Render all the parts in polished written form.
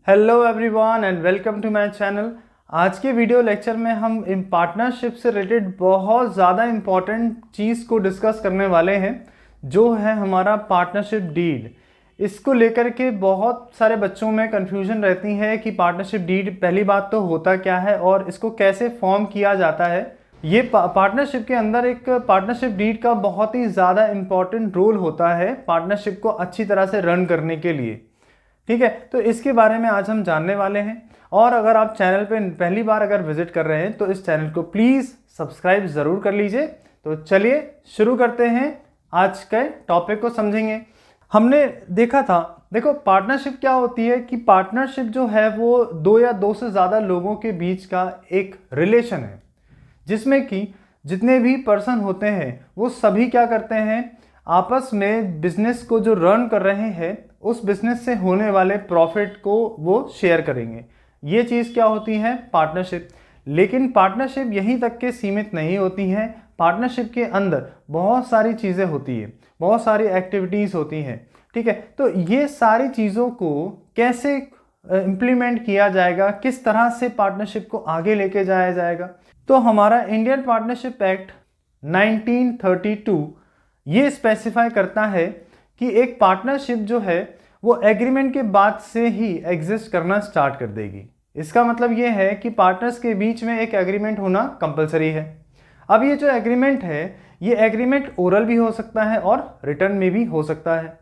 Hello everyone and welcome to my channel. आज के video lecture में हम इन पार्टनरशिप से रिलेटेड बहुत ज़्यादा इम्पॉर्टेंट चीज़ को डिस्कस करने वाले हैं, जो है हमारा पार्टनरशिप डीड। इसको लेकर के बहुत सारे बच्चों में कन्फ्यूजन रहती है कि पार्टनरशिप डीड पहली बात तो होता क्या है और इसको कैसे फॉर्म किया जाता है। ये पार्टनरशिप के अंदर एक पार्टनरशिप डीड का बहुत ही ज़्यादा इम्पॉर्टेंट रोल होता है पार्टनरशिप को अच्छी तरह से रन करने के लिए। ठीक है, तो इसके बारे में आज हम जानने वाले हैं। और अगर आप चैनल पे पहली बार अगर विजिट कर रहे हैं तो इस चैनल को प्लीज़ सब्सक्राइब ज़रूर कर लीजिए। तो चलिए शुरू करते हैं, आज के टॉपिक को समझेंगे। हमने देखा था, देखो पार्टनरशिप क्या होती है कि पार्टनरशिप जो है वो दो या दो से ज़्यादा लोगों के बीच का एक रिलेशन है, जिसमें कि जितने भी पर्सन होते हैं वो सभी क्या करते हैं, आपस में बिजनेस को जो रन कर रहे हैं उस बिजनेस से होने वाले प्रॉफिट को वो शेयर करेंगे। ये चीज़ क्या होती है, पार्टनरशिप। लेकिन पार्टनरशिप यहीं तक के सीमित नहीं होती है। पार्टनरशिप के अंदर बहुत सारी चीज़ें होती है, बहुत सारी एक्टिविटीज़ होती हैं। ठीक है, तो ये सारी चीज़ों को कैसे इम्प्लीमेंट किया जाएगा, किस तरह से पार्टनरशिप को आगे लेके जाया जाएगा। तो हमारा इंडियन पार्टनरशिप एक्ट 1932 ये स्पेसिफाई करता है कि एक पार्टनरशिप जो है वो एग्रीमेंट के बाद से ही एग्जिस्ट करना स्टार्ट कर देगी। इसका मतलब ये है कि पार्टनर्स के बीच में एक एग्रीमेंट होना कंपलसरी है। अब ये जो एग्रीमेंट है, ये एग्रीमेंट ओरल भी हो सकता है और रिटर्न में भी हो सकता है।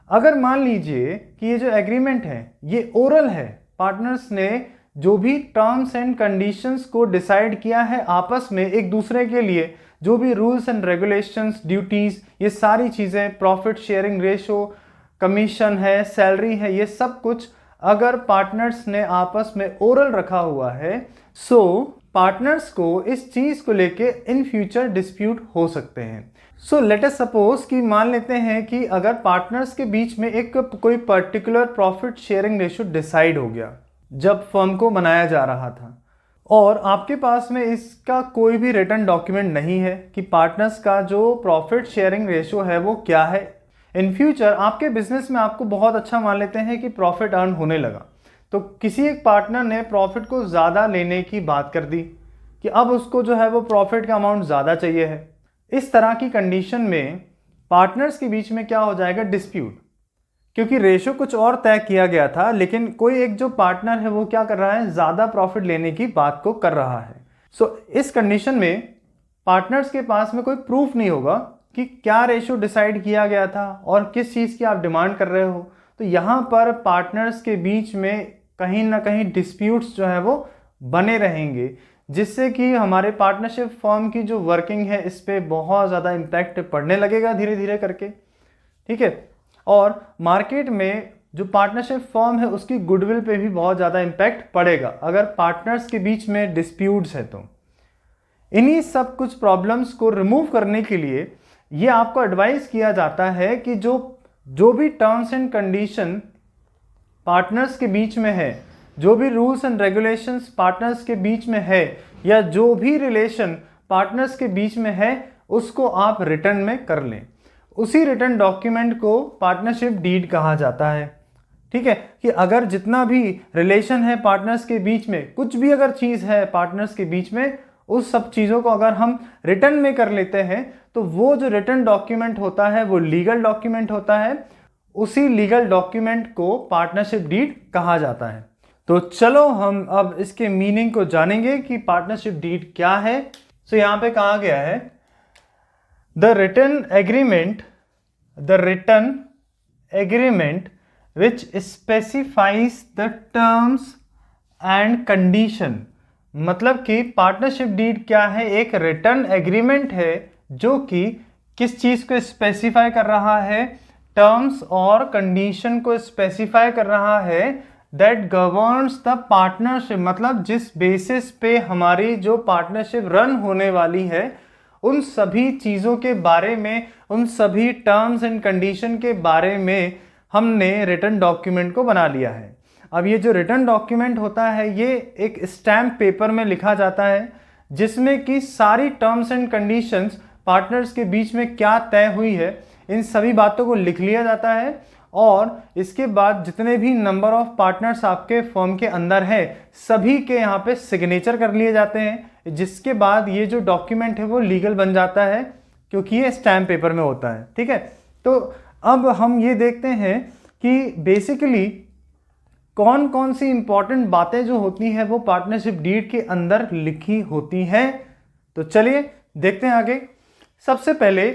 अगर मान लीजिए कि ये जो एग्रीमेंट है ये ओरल है, पार्टनर्स ने जो भी टर्म्स एंड कंडीशंस को डिसाइड किया है आपस में एक दूसरे के लिए, जो भी रूल्स एंड रेगुलेशंस, ड्यूटीज़, ये सारी चीज़ें, प्रॉफिट शेयरिंग रेशो, कमीशन है, सैलरी है, ये सब कुछ अगर पार्टनर्स ने आपस में ओरल रखा हुआ है, सो पार्टनर्स को इस चीज़ को लेके इन फ्यूचर डिस्प्यूट हो सकते हैं। सो लेट अस सपोज कि मान लेते हैं कि अगर पार्टनर्स के बीच में एक कोई particular profit sharing ratio decide हो गया जब फर्म को बनाया जा रहा था, और आपके पास में इसका कोई भी रिटर्न डॉक्यूमेंट नहीं है कि पार्टनर्स का जो प्रॉफिट शेयरिंग रेशो है वो क्या है। इन फ्यूचर आपके बिजनेस में आपको बहुत अच्छा मान लेते हैं कि प्रॉफिट अर्न होने लगा, तो किसी एक पार्टनर ने प्रॉफिट को ज़्यादा लेने की बात कर दी कि अब उसको जो है वो प्रॉफिट का अमाउंट ज़्यादा चाहिए है। इस तरह की कंडीशन में पार्टनर्स के बीच में क्या हो जाएगा, डिस्प्यूट, क्योंकि रेशो कुछ और तय किया गया था, लेकिन कोई एक जो पार्टनर है वो क्या कर रहा है, ज़्यादा प्रॉफिट लेने की बात को कर रहा है। सो इस कंडीशन में पार्टनर्स के पास में कोई प्रूफ नहीं होगा कि क्या रेशो डिसाइड किया गया था और किस चीज़ की आप डिमांड कर रहे हो। तो यहाँ पर पार्टनर्स के बीच में कहीं ना कहीं डिस्प्यूट्स जो है वो बने रहेंगे, जिससे कि हमारे पार्टनरशिप फर्म की जो वर्किंग है इस पर बहुत ज़्यादा इम्पैक्ट पड़ने लगेगा धीरे धीरे करके। ठीक है, और मार्केट में जो पार्टनरशिप फर्म है उसकी गुडविल पे भी बहुत ज़्यादा इम्पैक्ट पड़ेगा अगर पार्टनर्स के बीच में डिस्प्यूट्स है। तो इन्हीं सब कुछ प्रॉब्लम्स को रिमूव करने के लिए ये आपको एडवाइस किया जाता है कि जो भी टर्म्स एंड कंडीशन पार्टनर्स के बीच में है, जो भी रूल्स एंड रेगुलेशंस पार्टनर्स के बीच में है, या जो भी रिलेशन पार्टनर्स के बीच में है, उसको आप रिटर्न में कर लें। उसी रिटर्न डॉक्यूमेंट को पार्टनरशिप डीड कहा जाता है। ठीक है, कि अगर जितना भी रिलेशन है पार्टनर्स के बीच में, कुछ भी अगर चीज़ है पार्टनर्स के बीच में, उस सब चीज़ों को अगर हम रिटर्न में कर लेते हैं तो वो जो रिटर्न डॉक्यूमेंट होता है वो लीगल डॉक्यूमेंट होता है। उसी लीगल डॉक्यूमेंट को पार्टनरशिप डीड कहा जाता है। तो चलो हम अब इसके मीनिंग को जानेंगे कि पार्टनरशिप डीड क्या है। सो यहाँ पे कहा गया है, The written agreement which specifies the terms and condition। मतलब कि पार्टनरशिप डीड क्या है, एक रिटर्न एग्रीमेंट है जो कि किस चीज़ को स्पेसिफाई कर रहा है, टर्म्स और कंडीशन को स्पेसिफाई कर रहा है, दैट गवर्न्स द पार्टनरशिप। मतलब जिस बेसिस पे हमारी जो पार्टनरशिप रन होने वाली है उन सभी चीज़ों के बारे में, उन सभी टर्म्स एंड कंडीशन के बारे में हमने रिटर्न डॉक्यूमेंट को बना लिया है। अब ये जो रिटर्न डॉक्यूमेंट होता है ये एक स्टैम्प पेपर में लिखा जाता है, जिसमें कि सारी टर्म्स एंड कंडीशंस पार्टनर्स के बीच में क्या तय हुई है इन सभी बातों को लिख लिया जाता है, और इसके बाद जितने भी नंबर ऑफ पार्टनर्स आपके फर्म के अंदर है सभी के यहाँ पे सिग्नेचर कर लिए जाते हैं, जिसके बाद ये जो डॉक्यूमेंट है वो लीगल बन जाता है क्योंकि ये स्टैम्प पेपर में होता है। ठीक है, तो अब हम ये देखते हैं कि बेसिकली कौन कौन सी इंपॉर्टेंट बातें जो होती हैं वो पार्टनरशिप डीड के अंदर लिखी होती हैं। तो चलिए देखते हैं आगे। सबसे पहले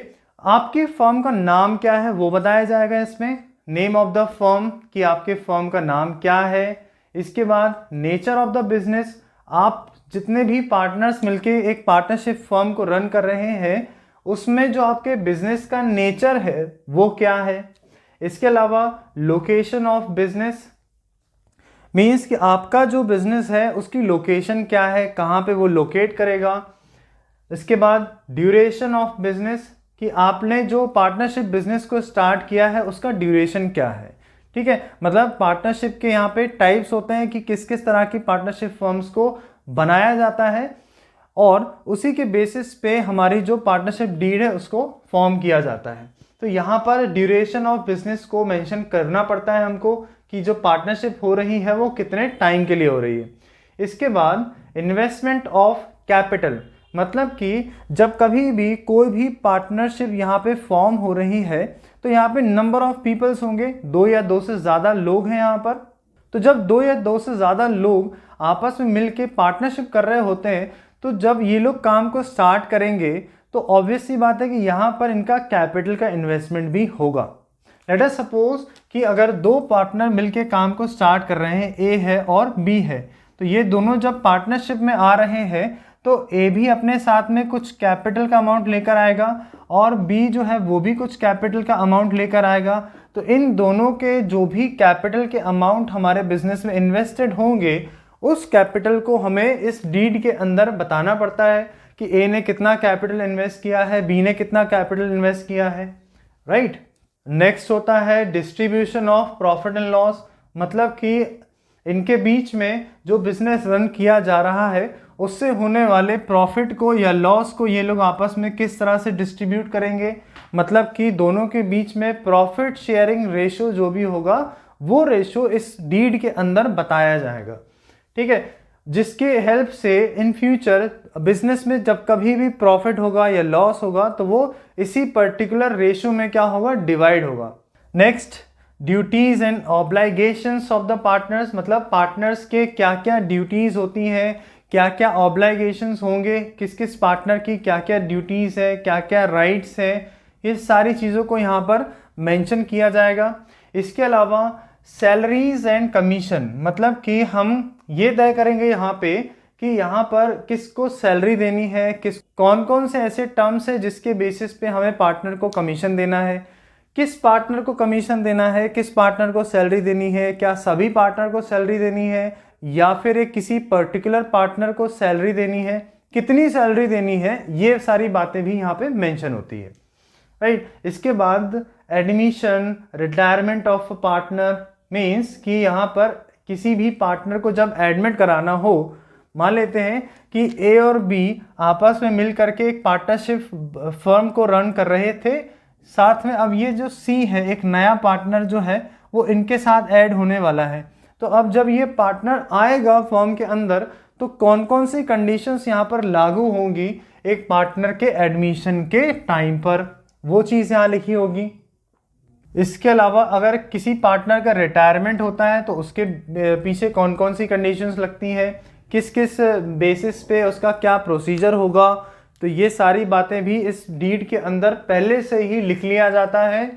आपकी फर्म का नाम क्या है वो बताया जाएगा इसमें, नेम ऑफ द फर्म कि आपके फर्म का नाम क्या है। इसके बाद नेचर ऑफ द बिजनेस, आप जितने भी पार्टनर्स मिलके एक पार्टनरशिप फर्म को रन कर रहे हैं उसमें जो आपके बिजनेस का नेचर है वो क्या है। इसके अलावा लोकेशन ऑफ बिजनेस, मीन्स कि आपका जो बिजनेस है उसकी लोकेशन क्या है, कहाँ पे वो लोकेट करेगा। इसके बाद ड्यूरेशन ऑफ बिजनेस कि आपने जो पार्टनरशिप बिजनेस को स्टार्ट किया है उसका ड्यूरेशन क्या है। ठीक है, मतलब पार्टनरशिप के यहाँ पे टाइप्स होते हैं कि किस किस तरह की पार्टनरशिप फर्म्स को बनाया जाता है और उसी के बेसिस पे हमारी जो पार्टनरशिप डीड है उसको फॉर्म किया जाता है। तो यहाँ पर ड्यूरेशन ऑफ बिजनेस को मेंशन करना पड़ता है हमको कि जो पार्टनरशिप हो रही है वो कितने टाइम के लिए हो रही है। इसके बाद इन्वेस्टमेंट ऑफ कैपिटल, मतलब कि जब कभी भी कोई भी पार्टनरशिप यहाँ पे फॉर्म हो रही है तो यहाँ पे नंबर ऑफ पीपल्स होंगे, 2 या 2 से ज़्यादा लोग हैं यहाँ पर। तो जब 2 या 2 से ज़्यादा लोग आपस में मिलके पार्टनरशिप कर रहे होते हैं तो जब ये लोग काम को स्टार्ट करेंगे तो ऑब्वियस सी बात है कि यहाँ पर इनका कैपिटल का इन्वेस्टमेंट भी होगा। लेट अस सपोज कि अगर 2 पार्टनर मिलके काम को स्टार्ट कर रहे हैं, ए है और बी है, तो ये दोनों जब पार्टनरशिप में आ रहे हैं तो ए भी अपने साथ में कुछ कैपिटल का अमाउंट लेकर आएगा और बी जो है वो भी कुछ कैपिटल का अमाउंट लेकर आएगा। तो इन दोनों के जो भी कैपिटल के अमाउंट हमारे बिजनेस में इन्वेस्टेड होंगे उस कैपिटल को हमें इस डीड के अंदर बताना पड़ता है कि ए ने कितना कैपिटल इन्वेस्ट किया है, बी ने कितना कैपिटल इन्वेस्ट किया है, राइट। नेक्स्ट होता है distribution of profit and loss, मतलब कि इनके बीच में जो बिजनेस रन किया जा रहा है उससे होने वाले प्रॉफिट को या लॉस को ये लोग आपस में किस तरह से डिस्ट्रीब्यूट करेंगे, मतलब कि दोनों के बीच में प्रॉफिट शेयरिंग रेशो जो भी होगा वो रेशो इस डीड के अंदर बताया जाएगा। ठीक है, जिसके हेल्प से इन फ्यूचर बिजनेस में जब कभी भी प्रॉफिट होगा या लॉस होगा तो वो इसी पर्टिकुलर रेशो में क्या होगा, डिवाइड होगा। Next duties and obligations of the partners, मतलब पार्टनर्स के क्या क्या ड्यूटीज होती हैं, क्या क्या ऑब्लाइगेशंस होंगे, किस किस पार्टनर की क्या क्या ड्यूटीज है, क्या क्या राइट्स है, ये सारी चीज़ों को यहाँ पर मेंशन किया जाएगा। इसके अलावा सैलरीज एंड कमीशन, मतलब कि हम ये तय करेंगे यहाँ पे कि यहाँ पर किसको सैलरी देनी है, कौन कौन से ऐसे टर्म्स है जिसके बेसिस पे हमें पार्टनर को कमीशन देना है, किस पार्टनर को कमीशन देना है, किस पार्टनर को सैलरी देनी है, क्या सभी पार्टनर को सैलरी देनी है या फिर एक किसी पर्टिकुलर पार्टनर को सैलरी देनी है, कितनी सैलरी देनी है, ये सारी बातें भी यहाँ पे मेंशन होती है, राइट। इसके बाद admission retirement of partner, means कि यहाँ पर किसी भी पार्टनर को जब एडमिट कराना हो, मान लेते हैं कि ए और बी आपस में मिल करके एक पार्टनरशिप फर्म को रन कर रहे थे, साथ में अब ये जो सी है एक नया पार्टनर जो है वो इनके साथ ऐड होने वाला है। तो अब जब ये पार्टनर आएगा फर्म के अंदर तो कौन कौन सी कंडीशंस यहाँ पर लागू होंगी एक पार्टनर के एडमिशन के टाइम पर, वो चीज़ यहाँ लिखी होगी। इसके अलावा अगर किसी पार्टनर का रिटायरमेंट होता है तो उसके पीछे कौन कौन सी कंडीशंस लगती है, किस किस बेसिस पे उसका क्या प्रोसीजर होगा, तो ये सारी बातें भी इस डीड के अंदर पहले से ही लिख लिया जाता है।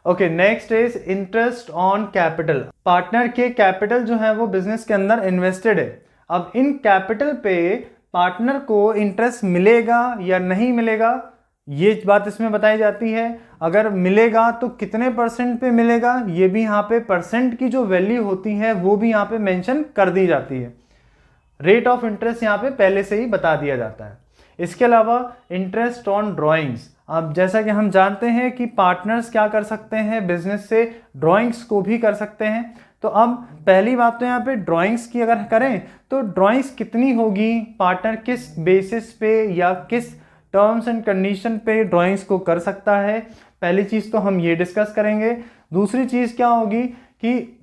Okay, next is interest on capital, partner के कैपिटल जो है वो बिजनेस के अंदर इन्वेस्टेड है। अब इन कैपिटल पे पार्टनर को इंटरेस्ट मिलेगा या नहीं मिलेगा ये बात इसमें बताई जाती है। अगर मिलेगा तो कितने परसेंट पे मिलेगा, ये भी यहाँ पे परसेंट की जो वैल्यू होती है वो भी यहाँ पे मेंशन कर दी जाती है। रेट ऑफ इंटरेस्ट यहाँ पे पहले से ही बता दिया जाता है। इसके अलावा इंटरेस्ट ऑन ड्राइंग्स, अब जैसा कि हम जानते हैं कि पार्टनर्स क्या कर सकते हैं, बिजनेस से ड्राइंग्स को भी कर सकते हैं। तो अब पहली बात तो यहाँ पे ड्राइंग्स की अगर करें तो ड्राइंग्स कितनी होगी, पार्टनर किस बेसिस पे या किस टर्म्स एंड कंडीशन पे ड्राइंग्स को कर सकता है, पहली चीज़ तो हम ये डिस्कस करेंगे। दूसरी चीज़ क्या होगी कि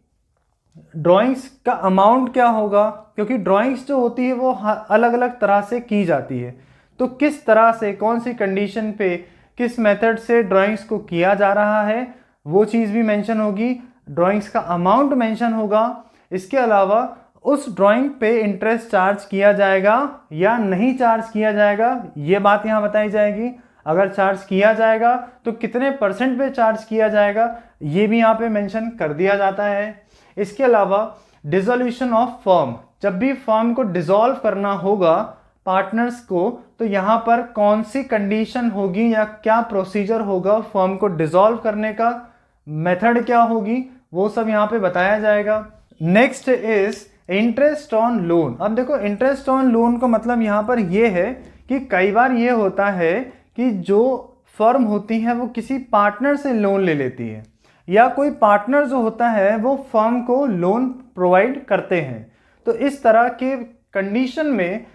ड्राइंग्स का अमाउंट क्या होगा, क्योंकि ड्राइंग्स जो होती है वो अलग अलग तरह से की जाती है, तो किस तरह से कौन सी कंडीशन पे किस मेथड से ड्राइंग्स को किया जा रहा है वो चीज़ भी मेंशन होगी, ड्राइंग्स का अमाउंट मेंशन होगा। इसके अलावा उस ड्राइंग पे इंटरेस्ट चार्ज किया जाएगा या नहीं चार्ज किया जाएगा ये बात यहाँ बताई जाएगी। अगर चार्ज किया जाएगा तो कितने % पे चार्ज किया जाएगा ये भी यहाँ पे मेंशन कर दिया जाता है। इसके अलावा डिसोल्यूशन ऑफ फर्म, जब भी फर्म को डिसॉल्व करना होगा पार्टनर्स को, तो यहाँ पर कौन सी कंडीशन होगी या क्या प्रोसीजर होगा फर्म को डिसॉल्व करने का, मेथड क्या होगी, वो सब यहाँ पे बताया जाएगा। Next is interest on loan. अब देखो इंटरेस्ट ऑन लोन का मतलब यहाँ पर ये है कि कई बार ये होता है कि जो फर्म होती है वो किसी पार्टनर से लोन ले लेती है या कोई पार्टनर जो होता है वो फर्म को लोन प्रोवाइड करते हैं। तो इस तरह के कंडीशन में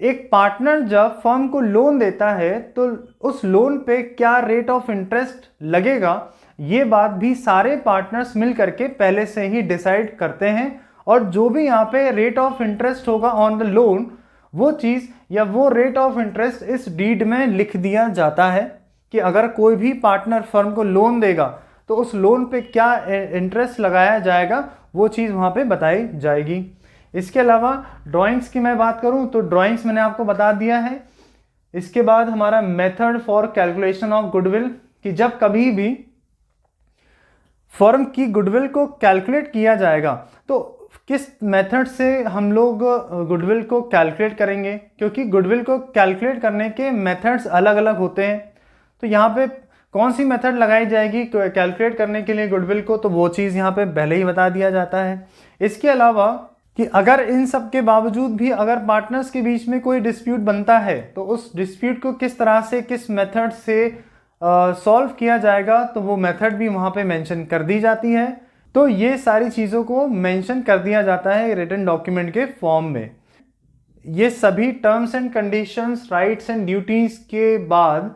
एक पार्टनर जब फर्म को लोन देता है तो उस लोन पे क्या रेट ऑफ इंटरेस्ट लगेगा ये बात भी सारे पार्टनर्स मिल करके पहले से ही डिसाइड करते हैं, और जो भी यहाँ पे रेट ऑफ इंटरेस्ट होगा ऑन द लोन वो चीज़ या वो रेट ऑफ इंटरेस्ट इस डीड में लिख दिया जाता है कि अगर कोई भी पार्टनर फर्म को लोन देगा तो उस लोन पे क्या इंटरेस्ट लगाया जाएगा वो चीज़ वहाँ पे बताई जाएगी। इसके अलावा ड्राइंग्स की मैं बात करूँ तो ड्राइंग्स मैंने आपको बता दिया है। इसके बाद हमारा method for calculation of goodwill, कि जब कभी भी फर्म की गुडविल को कैलकुलेट किया जाएगा तो किस मेथड से हम लोग गुडविल को कैलकुलेट करेंगे, क्योंकि गुडविल को कैलकुलेट करने के मेथड्स अलग अलग होते हैं। तो यहाँ पे कौन सी मेथड लगाई जाएगी कैलकुलेट करने के लिए गुडविल को, तो वो चीज़ यहाँ पे पहले ही बता दिया जाता है। इसके अलावा कि अगर इन सब के बावजूद भी अगर पार्टनर्स के बीच में कोई डिस्प्यूट बनता है तो उस डिस्प्यूट को किस तरह से किस मेथड से सॉल्व किया जाएगा तो वो मेथड भी वहाँ पे मेंशन कर दी जाती है। तो ये सारी चीज़ों को मेंशन कर दिया जाता है रिटन डॉक्यूमेंट के फॉर्म में। ये सभी terms and conditions, rights and duties के बाद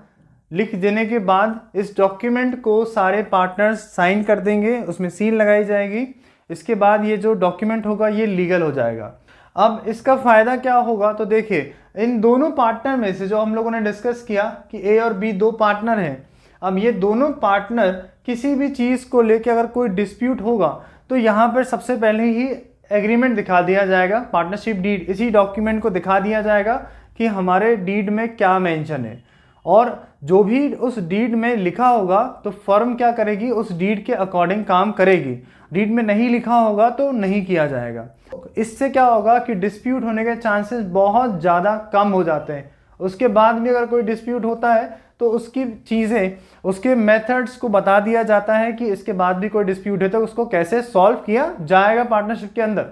लिख देने के बाद इस डॉक्यूमेंट को सारे पार्टनर्स साइन कर देंगे, उसमें सील लगाई जाएगी। इसके बाद ये जो डॉक्यूमेंट होगा ये लीगल हो जाएगा। अब इसका फ़ायदा क्या होगा, तो देखिए इन दोनों पार्टनर में से जो हम लोगों ने डिस्कस किया कि ए और बी दो पार्टनर हैं, अब ये दोनों पार्टनर किसी भी चीज़ को लेकर अगर कोई डिस्प्यूट होगा तो यहाँ पर सबसे पहले ही एग्रीमेंट दिखा दिया जाएगा, पार्टनरशिप डीड, इसी डॉक्यूमेंट को दिखा दिया जाएगा कि हमारे डीड में क्या मेंशन है, और जो भी उस डीड में लिखा होगा तो फर्म क्या करेगी, उस डीड के अकॉर्डिंग काम करेगी। डीड में नहीं लिखा होगा तो नहीं किया जाएगा। इससे क्या होगा कि डिस्प्यूट होने के चांसेस बहुत ज़्यादा कम हो जाते हैं। उसके बाद भी अगर कोई डिस्प्यूट होता है तो उसकी चीज़ें, उसके मेथड्स को बता दिया जाता है कि इसके बाद भी कोई डिस्प्यूट है तो उसको कैसे सॉल्व किया जाएगा पार्टनरशिप के अंदर।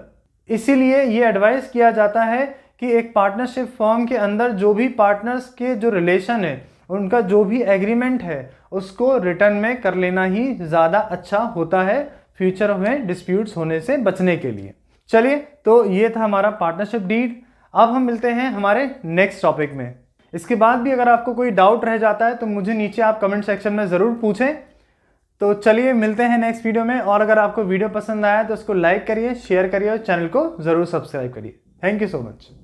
इसीलिए ये एडवाइस किया जाता है कि एक पार्टनरशिप फर्म के अंदर जो भी पार्टनर्स के जो रिलेशन है, उनका जो भी एग्रीमेंट है उसको रिटर्न में कर लेना ही ज़्यादा अच्छा होता है फ्यूचर में डिस्प्यूट्स होने से बचने के लिए। चलिए, तो ये था हमारा पार्टनरशिप डीड। अब हम मिलते हैं हमारे नेक्स्ट टॉपिक में। इसके बाद भी अगर आपको कोई डाउट रह जाता है तो मुझे नीचे आप कमेंट सेक्शन में ज़रूर पूछें। तो चलिए मिलते हैं नेक्स्ट वीडियो में, और अगर आपको वीडियो पसंद आया तो उसको लाइक करिए, शेयर करिए और चैनल को ज़रूर सब्सक्राइब करिए। Thank you so much.